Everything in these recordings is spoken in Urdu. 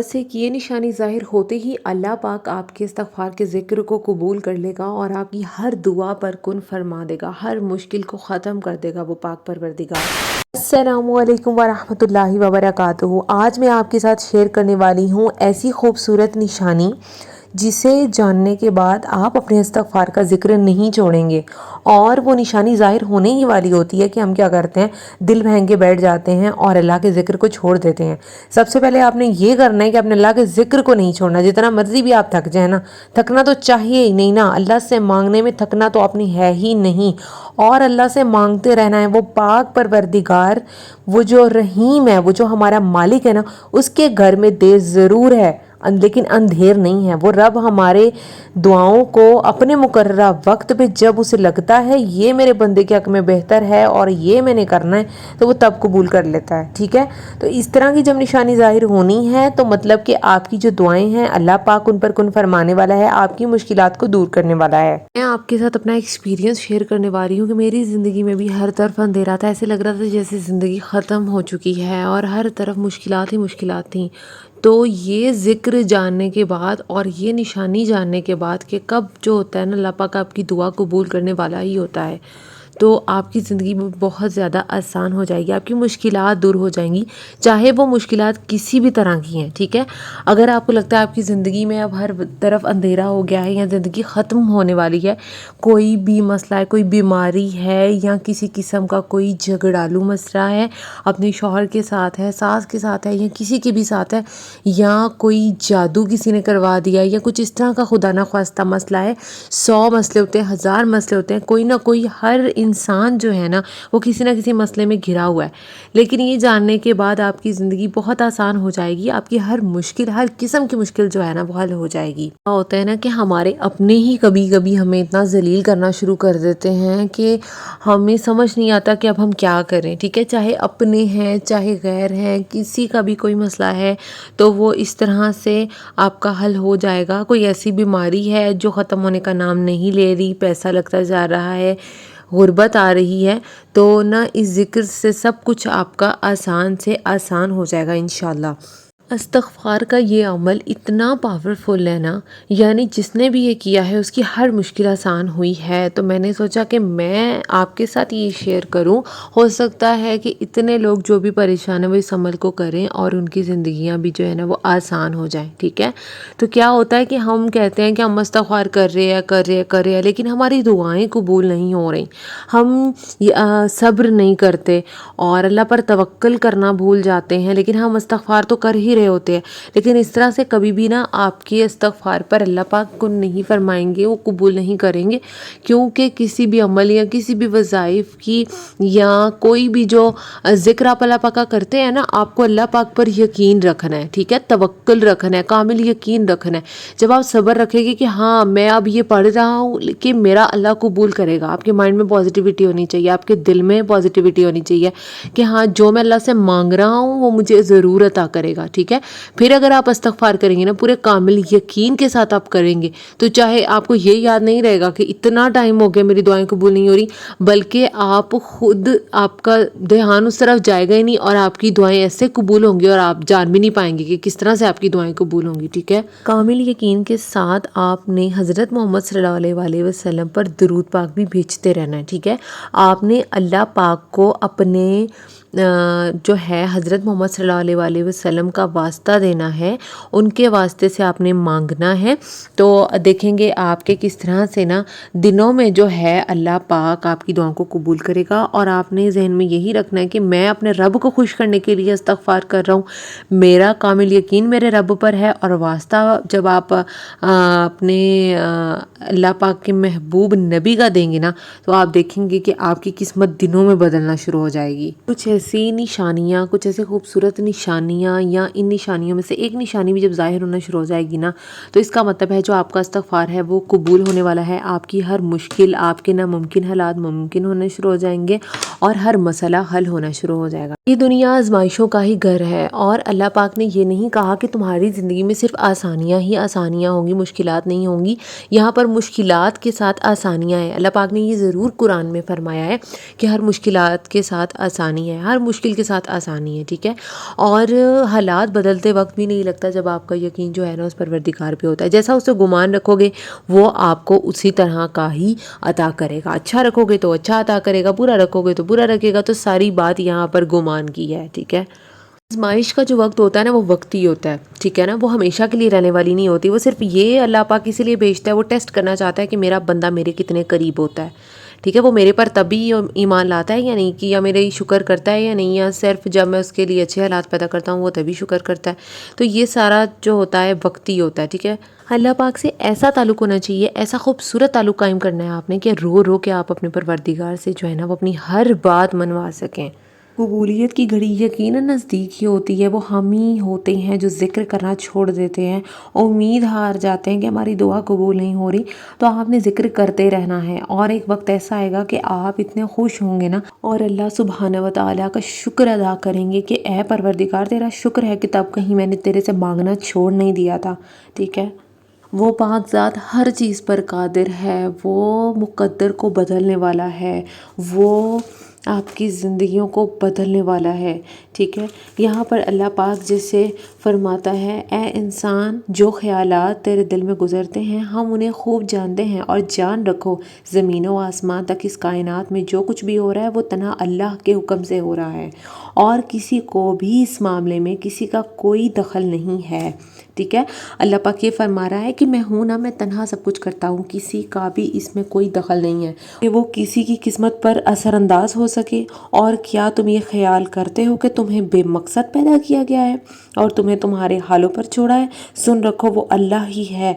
بس ایک یہ نشانی ظاہر ہوتے ہی اللہ پاک آپ کے استغفار کے ذکر کو قبول کر لے گا اور آپ کی ہر دعا پر کن فرما دے گا، ہر مشکل کو ختم کر دے گا وہ پاک پروردگار۔ السلام علیکم ورحمۃ اللہ وبرکاتہ۔ آج میں آپ کے ساتھ شیئر کرنے والی ہوں ایسی خوبصورت نشانی جسے جاننے کے بعد آپ اپنے استغفار کا ذکر نہیں چھوڑیں گے، اور وہ نشانی ظاہر ہونے ہی والی ہوتی ہے کہ ہم کیا کرتے ہیں، دل بہن کے بیٹھ جاتے ہیں اور اللہ کے ذکر کو چھوڑ دیتے ہیں۔ سب سے پہلے آپ نے یہ کرنا ہے کہ اپنے اللہ کے ذکر کو نہیں چھوڑنا، جتنا مرضی بھی آپ تھک جائیں نا، تھکنا تو چاہیے ہی نہیں نا، اللہ سے مانگنے میں تھکنا تو اپنی ہے ہی نہیں، اور اللہ سے مانگتے رہنا ہے۔ وہ پاک پروردگار، وہ جو رحیم ہے، وہ جو ہمارا مالک ہے نا، اس کے گھر میں دیر ضرور ہے لیکن اندھیر نہیں ہے۔ وہ رب ہمارے دعاؤں کو اپنے مقررہ وقت پہ جب اسے لگتا ہے یہ میرے بندے کے حق میں بہتر ہے اور یہ میں نے کرنا ہے، تو وہ تب قبول کر لیتا ہے، ٹھیک ہے۔ تو اس طرح کی جب نشانی ظاہر ہونی ہے تو مطلب کہ آپ کی جو دعائیں ہیں اللہ پاک ان پر کن فرمانے والا ہے، آپ کی مشکلات کو دور کرنے والا ہے۔ میں آپ کے ساتھ اپنا ایکسپیرینس شیئر کرنے والی ہوں کہ میری زندگی میں بھی ہر طرف اندھیرا تھا، ایسے لگ رہا تھا جیسے زندگی ختم ہو چکی ہے اور ہر طرف مشکلات ہی مشکلات تھیں۔ تو یہ ذکر جاننے کے بعد اور یہ نشانی جاننے کے بعد کہ کب جو ہوتا ہے نا، اللہ پاک آپ کی دعا قبول کرنے والا ہی ہوتا ہے، تو آپ کی زندگی میں بہت زیادہ آسان ہو جائے گی، آپ کی مشکلات دور ہو جائیں گی، چاہے وہ مشکلات کسی بھی طرح کی ہیں، ٹھیک ہے۔ اگر آپ کو لگتا ہے آپ کی زندگی میں اب ہر طرف اندھیرا ہو گیا ہے یا زندگی ختم ہونے والی ہے، کوئی بھی مسئلہ ہے، کوئی بیماری ہے یا کسی قسم کا کوئی جھگڑالو مسئلہ ہے، اپنے شوہر کے ساتھ ہے، ساس کے ساتھ ہے یا کسی کے بھی ساتھ ہے، یا کوئی جادو کسی نے کروا دیا یا کچھ اس طرح کا خدا نہ خواستہ مسئلہ ہے، 100 مسئلے ہوتے ہیں، 1000 مسئلے ہوتے ہیں، کوئی نہ کوئی ہر انسان جو ہے نا وہ کسی نہ کسی مسئلے میں گھرا ہوا ہے، لیکن یہ جاننے کے بعد آپ کی زندگی بہت آسان ہو جائے گی، آپ کی ہر مشکل، ہر قسم کی مشکل جو ہے نا وہ حل ہو جائے گی۔ ہوتا ہے نا کہ ہمارے اپنے ہی کبھی کبھی ہمیں اتنا ذلیل کرنا شروع کر دیتے ہیں کہ ہمیں سمجھ نہیں آتا کہ اب ہم کیا کریں، ٹھیک ہے۔ چاہے اپنے ہیں چاہے غیر ہیں، کسی کا بھی کوئی مسئلہ ہے تو وہ اس طرح سے آپ کا حل ہو جائے گا۔ کوئی ایسی بیماری ہے جو ختم ہونے کا نام نہیں لے رہی، پیسہ لگتا جا رہا ہے، غربت آ رہی ہے، تو نہ اس ذکر سے سب کچھ آپ کا آسان سے آسان ہو جائے گا انشاءاللہ۔ استغفار کا یہ عمل اتنا پاورفل ہے نا، یعنی جس نے بھی یہ کیا ہے اس کی ہر مشکل آسان ہوئی ہے، تو میں نے سوچا کہ میں آپ کے ساتھ یہ شیئر کروں، ہو سکتا ہے کہ اتنے لوگ جو بھی پریشان ہیں وہ اس عمل کو کریں اور ان کی زندگیاں بھی جو ہے نا وہ آسان ہو جائیں، ٹھیک ہے۔ تو کیا ہوتا ہے کہ ہم کہتے ہیں کہ ہم استغفار کر رہے ہیں لیکن ہماری دعائیں قبول نہیں ہو رہی، ہم صبر نہیں کرتے اور اللہ پر توکل کرنا بھول جاتے ہیں، لیکن ہم استغفار تو کر ہی رہے ہوتے ہیں، لیکن اس طرح سے کبھی بھی نا آپ کے استغفار پر اللہ پاک کن نہیں فرمائیں گے، وہ قبول نہیں کریں گے، کیونکہ کسی بھی عمل یا کسی بھی وظائف کی یا کوئی بھی جو ذکر آپ اللہ پاک کا کرتے ہیں نا، آپ کو اللہ پاک پر یقین رکھنا ہے، ٹھیک ہے، توکل رکھنا ہے، کامل یقین رکھنا ہے۔ جب آپ صبر رکھیں گے کہ ہاں میں اب یہ پڑھ رہا ہوں کہ میرا اللہ قبول کرے گا، آپ کے مائنڈ میں پازیٹیوٹی ہونی چاہیے، آپ کے دل میں پازیٹیوٹی ہونی چاہیے کہ ہاں جو میں اللہ سے مانگ رہا ہوں وہ مجھے ضرور عطا کرے گا، ٹھیک ہے۔ پھر اگر آپ استغفار کریں گے نا پورے کامل یقین کے ساتھ آپ کریں گے، تو چاہے آپ کو یہ یاد نہیں رہے گا کہ اتنا ٹائم ہو گیا میری دعائیں قبول نہیں ہو رہی، بلکہ آپ خود، آپ کا دھیان اس طرف جائے گا ہی نہیں اور آپ کی دعائیں ایسے قبول ہوں گی اور آپ جان بھی نہیں پائیں گے کہ کس طرح سے آپ کی دعائیں قبول ہوں گی، ٹھیک ہے۔ کامل یقین کے ساتھ آپ نے حضرت محمد صلی اللہ علیہ وسلم پر درود پاک بھی بھیجتے رہنا ہے، ٹھیک ہے۔ آپ نے اللہ پاک کو اپنے جو ہے حضرت محمد صلی اللہ علیہ وسلم کا واسطہ دینا ہے، ان کے واسطے سے آپ نے مانگنا ہے، تو دیکھیں گے آپ کے کس طرح سے نا دنوں میں جو ہے اللہ پاک آپ کی دعاؤں کو قبول کرے گا، اور آپ نے ذہن میں یہی رکھنا ہے کہ میں اپنے رب کو خوش کرنے کے لیے استغفار کر رہا ہوں، میرا کامل یقین میرے رب پر ہے، اور واسطہ جب آپ اپنے اللہ پاک کے محبوب نبی کا دیں گے نا، تو آپ دیکھیں گے کہ آپ کی قسمت دنوں میں بدلنا شروع ہو جائے گی۔ کچھ ایسی نشانیاں، کچھ ایسے خوبصورت نشانیاں، یا ان نشانیوں میں سے ایک نشانی بھی جب ظاہر ہونا شروع ہو جائے گی نا، تو اس کا مطلب ہے جو آپ کا استغفار ہے وہ قبول ہونے والا ہے، آپ کی ہر مشکل، آپ کے ناممکن حالات ممکن ہونے شروع ہو جائیں گے اور ہر مسئلہ حل ہونا شروع ہو جائے گا۔ یہ دنیا آزمائشوں کا ہی گھر ہے، اور اللہ پاک نے یہ نہیں کہا کہ تمہاری زندگی میں صرف آسانیاں ہی آسانیاں ہوں گی، مشکلات نہیں ہوں گی۔ یہاں پر مشکلات کے ساتھ آسانیاں ہیں۔ اللہ پاک نے یہ ضرور قرآن میں فرمایا ہے کہ ہر مشکلات کے ساتھ آسانی ہے، ہر مشکل کے ساتھ آسانی ہے، ٹھیک ہے۔ اور حالات بدلتے وقت بھی نہیں لگتا جب آپ کا یقین جو ہے نا اس پروردگار پہ ہوتا ہے۔ جیسا اس سے گمان رکھو گے وہ آپ کو اسی طرح کا ہی عطا کرے گا۔ اچھا رکھو گے تو اچھا عطا کرے گا، برا رکھو گے تو برا رکھے گا۔ تو ساری بات یہاں پر گمان کی ہے، ٹھیک ہے۔ آزمائش کا جو وقت ہوتا ہے نا وہ وقتی ہوتا ہے، ٹھیک ہے نا، وہ ہمیشہ کے لیے رہنے والی نہیں ہوتی۔ وہ صرف یہ اللہ پاک اسی لیے بھیجتا ہے، وہ ٹیسٹ کرنا چاہتا ہے کہ میرا بندہ میرے کتنے قریب ہوتا ہے، ٹھیک ہے۔ وہ میرے پر تبھی ایمان لاتا ہے یا نہیں، کہ یا میرے شکر کرتا ہے یا نہیں، یا صرف جب میں اس کے لیے اچھے حالات پیدا کرتا ہوں وہ تبھی شکر کرتا ہے۔ تو یہ سارا جو ہوتا ہے وقتی ہوتا ہے، ٹھیک ہے۔ اللہ پاک سے ایسا تعلق ہونا چاہیے، ایسا خوبصورت تعلق قائم کرنا ہے آپ نے کہ رو رو کے آپ اپنے پروردگار سے جو ہے نا وہ اپنی ہر بات منوا سکیں۔ قبولیت کی گھڑی یقیناً نزدیک ہی ہوتی ہے۔ وہ ہم ہی ہوتے ہیں جو ذکر کرنا چھوڑ دیتے ہیں، امید ہار جاتے ہیں کہ ہماری دعا قبول نہیں ہو رہی۔ تو آپ نے ذکر کرتے رہنا ہے، اور ایک وقت ایسا آئے گا کہ آپ اتنے خوش ہوں گے نا، اور اللہ سبحانہ و تعالیٰ کا شکر ادا کریں گے کہ اے پروردگار تیرا شکر ہے کہ تب کہیں میں نے تیرے سے مانگنا چھوڑ نہیں دیا تھا، ٹھیک ہے۔ وہ پاک ذات ہر چیز پر قادر ہے، وہ مقدر کو بدلنے والا ہے، وہ آپ کی زندگیوں کو بدلنے والا ہے، ٹھیک ہے۔ یہاں پر اللہ پاک جیسے فرماتا ہے، اے انسان جو خیالات تیرے دل میں گزرتے ہیں ہم انہیں خوب جانتے ہیں، اور جان رکھو زمین و آسمان تک اس کائنات میں جو کچھ بھی ہو رہا ہے وہ تنہا اللہ کے حکم سے ہو رہا ہے، اور کسی کو بھی اس معاملے میں کسی کا کوئی دخل نہیں ہے، ٹھیک ہے۔ اللہ پاک یہ فرما رہا ہے کہ میں ہوں نا، میں تنہا سب کچھ کرتا ہوں، کسی کا بھی اس میں کوئی دخل نہیں ہے کہ وہ کسی کی قسمت پر اثر انداز ہو سکے۔ اور کیا تم یہ خیال کرتے ہو کہ تمہیں بے مقصد پیدا کیا گیا ہے اور تمہیں تمہارے حالوں پر چھوڑا ہے؟ سن رکھو وہ اللہ ہی ہے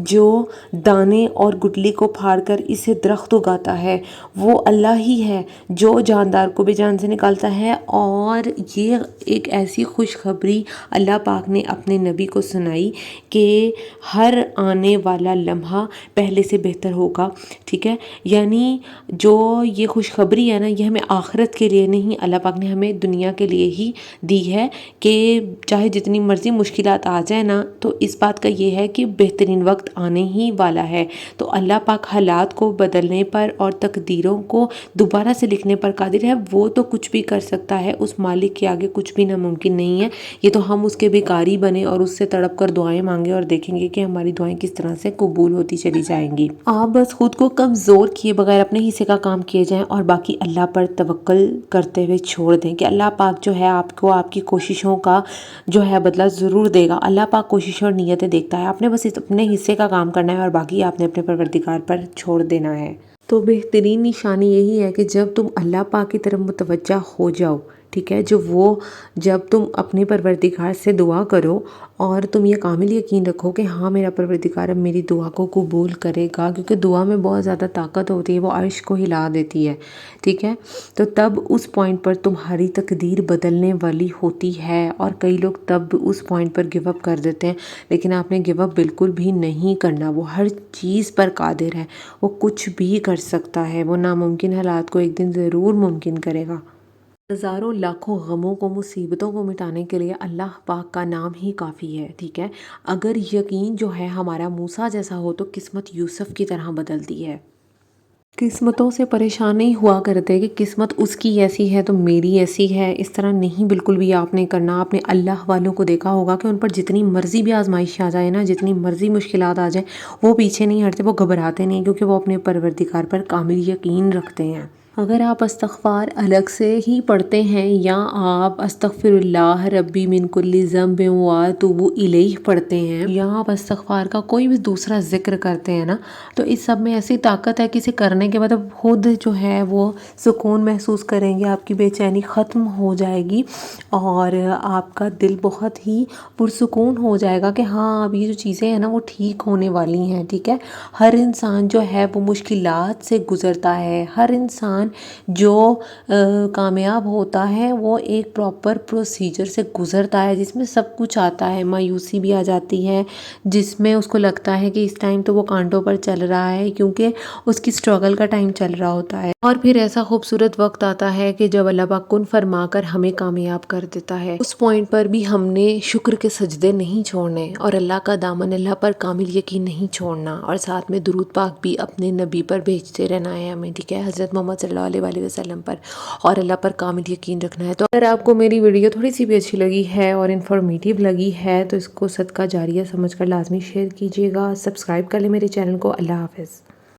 جو دانے اور گٹلی کو پھاڑ کر اسے درخت اگاتا ہے، وہ اللہ ہی ہے جو جاندار کو بے جان سے نکالتا ہے۔ اور یہ ایک ایسی خوشخبری اللہ پاک نے اپنے نبی کو سنائی کہ ہر آنے والا لمحہ پہلے سے بہتر ہوگا، ٹھیک ہے۔ یعنی جو یہ خوشخبری ہے نا یہ ہمیں آخرت کے لیے نہیں، اللہ پاک نے ہمیں دنیا کے لیے ہی دی ہے، کہ چاہے جتنی مرضی مشکلات آ جائیں نا، تو اس بات کا یہ ہے کہ بہترین وقت آنے ہی والا ہے۔ تو اللہ پاک حالات کو بدلنے پر اور تقدیروں کو دوبارہ سے لکھنے پر قادر ہے۔ وہ تو کچھ بھی کر سکتا ہے، اس مالک کے آگے کچھ بھی ناممکن نہیں ہے۔ یہ تو ہم اس کے بیکاری بنے اور اس سے تڑپ کر دعائیں مانگے اور دیکھیں گے کہ ہماری دعائیں کس طرح سے قبول ہوتی چلی جائیں گی۔ آپ بس خود کو کمزور کیے بغیر اپنے حصے کا کام کیے جائیں، اور باقی اللہ پر توکل کرتے ہوئے چھوڑ دیں کہ اللہ پاک جو ہے آپ کو آپ کی کوششوں کا جو ہے بدلہ ضرور دے گا۔ اللہ پاک کوشش اور نیتیں دیکھتا ہے، آپ نے بس اپنے حصے کا کام کرنا ہے اور باقی آپ نے اپنے پروردگار پر چھوڑ دینا ہے۔ تو بہترین نشانی یہی ہے کہ جب تم اللہ پاک کی طرف متوجہ ہو جاؤ، ٹھیک ہے، جب تم اپنے پروردگار سے دعا کرو اور تم یہ کامل یقین رکھو کہ ہاں میرا پروردگار اب میری دعا کو قبول کرے گا، کیونکہ دعا میں بہت زیادہ طاقت ہوتی ہے، وہ عرش کو ہلا دیتی ہے، ٹھیک ہے۔ تو تب اس پوائنٹ پر تمہاری تقدیر بدلنے والی ہوتی ہے، اور کئی لوگ تب اس پوائنٹ پر گیو اپ کر دیتے ہیں، لیکن آپ نے گیو اپ بالکل بھی نہیں کرنا۔ وہ ہر چیز پر قادر ہے، وہ کچھ بھی کر سکتا ہے، وہ ناممکن حالات کو ایک دن ضرور ممکن کرے گا۔ ہزاروں لاکھوں غموں کو، مصیبتوں کو مٹانے کے لیے اللہ پاک کا نام ہی کافی ہے، ٹھیک ہے۔ اگر یقین جو ہے ہمارا موسیٰ جیسا ہو تو قسمت یوسف کی طرح بدلتی ہے۔ قسمتوں سے پریشان نہیں ہوا کرتے کہ قسمت اس کی ایسی ہے تو میری ایسی ہے، اس طرح نہیں بالکل بھی آپ نے کرنا۔ آپ نے اللہ والوں کو دیکھا ہوگا کہ ان پر جتنی مرضی بھی آزمائش آ جائے نا، جتنی مرضی مشکلات آ جائیں، وہ پیچھے نہیں ہٹتے، وہ گھبراتے نہیں، کیونکہ وہ اپنے پروردگار پر کامل یقین رکھتے ہیں۔ اگر آپ استغفار الگ سے ہی پڑھتے ہیں، یا آپ استغفر اللہ ربی من کل ذنب واتوب الیہ پڑھتے ہیں، یا آپ استغفار کا کوئی بھی دوسرا ذکر کرتے ہیں نا، تو اس سب میں ایسی طاقت ہے کہ اسے کرنے کے بعد اب خود جو ہے وہ سکون محسوس کریں گے، آپ کی بے چینی ختم ہو جائے گی، اور آپ کا دل بہت ہی پرسکون ہو جائے گا کہ ہاں اب یہ جو چیزیں ہیں نا وہ ٹھیک ہونے والی ہیں، ٹھیک ہے۔ ہر انسان جو ہے وہ مشکلات سے گزرتا ہے، ہر انسان انسان جو کامیاب ہوتا ہے وہ ایک پراپر پروسیجر سے گزرتا ہے جس میں سب کچھ آتا ہے، مایوسی بھی آ جاتی ہے، جس میں اس کو لگتا ہے کہ اس ٹائم تو وہ کانٹوں پر چل رہا ہے کیونکہ اس کی اسٹرگل کا ٹائم چل رہا ہوتا ہے، اور پھر ایسا خوبصورت وقت آتا ہے کہ جب اللہ پاک کن فرما کر ہمیں کامیاب کر دیتا ہے۔ اس پوائنٹ پر بھی ہم نے شکر کے سجدے نہیں چھوڑنے اور اللہ کا دامن، اللہ پر کامل یقین نہیں چھوڑنا، اور ساتھ میں درود پاک بھی اپنے نبی پر بھیجتے رہنا ہے ہمیں، ٹھیک ہے، حضرت محمد صلی اللہ علیہ وآلہ وسلم پر، اور اللہ پر کامل یقین رکھنا ہے۔ تو اگر آپ کو میری ویڈیو تھوڑی سی بھی اچھی لگی ہے اور انفارمیٹیو لگی ہے تو اس کو صدقہ جاریہ سمجھ کر لازمی شیئر کیجیے گا، سبسکرائب کر لیں میرے چینل کو۔ اللہ حافظ۔